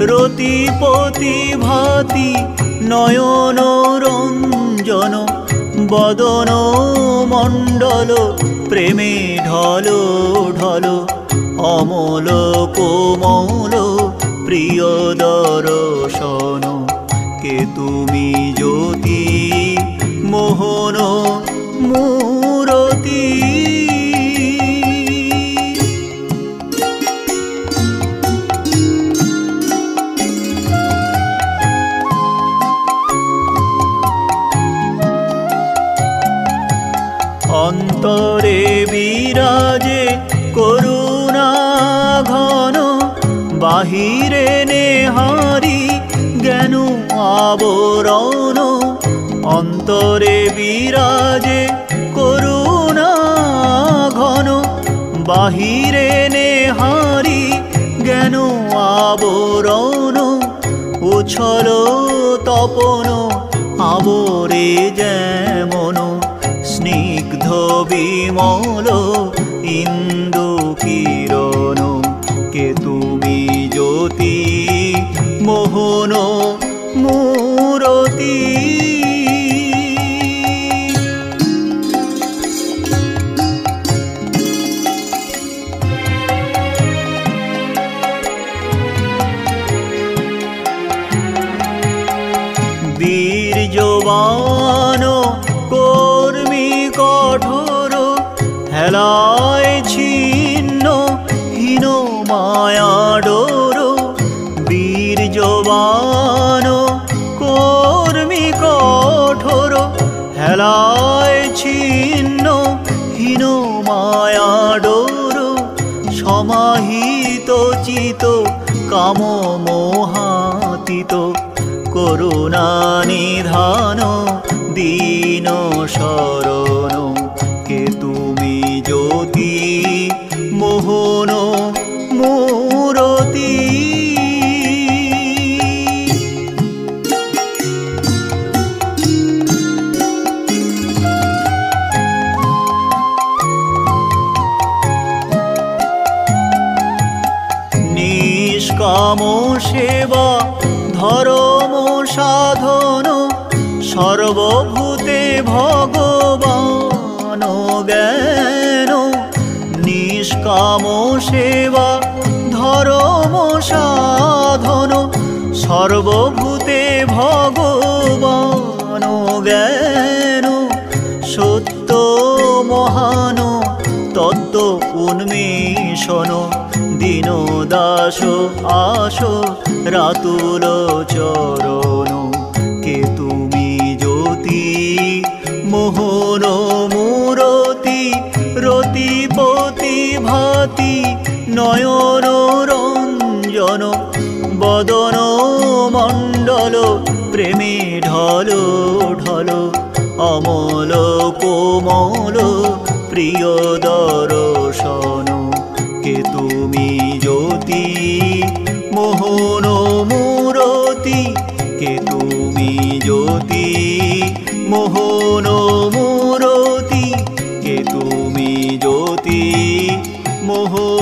রতিপতি ভাতি নয়ন রঞ্জন বদন মণ্ডল প্রেমে ঢল ঢল অমল কোমল প্রিয় দর্শন কে তুমি জ্যোতি মোহন মূরতি অন্তরে বিরাজে করুণা ঘন বাহিরে নেহারি জ্ঞান আবরণ অন্তরে বিরাজে করুণা ঘন বাহিরে নেহারি জ্ঞান আবরণ উছল তপন আবরে যেমন স্নিগ্ধ বিমল ইন্দু কিরণ কে তুমি জ্যোতি মোহন মূরতি বীর্যবান কর্মী কঠোর হেলায় ছিন্ন হীন মায়া ডোর বীর্যবান কর্মী কঠোর হেলায় ছিন্ন হীন মায়া ডোর সমাহিত চিত কাম মোহাতীত করুণা নিধান দীন শরণ কে তুমি জ্যোতি মোহন মূরতি নিষ্কাম সেবা ধর্ম সাধন সর্বভূতে ভগবান জ্ঞান নিষ্কাম সেবা ধর্ম সাধন সর্বভূতে ভগবান জ্ঞান সত্য মহান তত্ত্ব উন্মেষণ দীন দাস আস রাতুল চরণ কে তুমি জ্যোতি মোহন মূরতি রতিপতি ভাতি নয়ন রঞ্জন বদন মণ্ডল প্রেমে ঢল ঢল অমল কোমল প্রিয় দর্শন কে তুমি জ্যোতি মোহন মূরতি কে তুমি জ্যোতি মোহন মূরতি কে তুমি জ্যোতি মোহন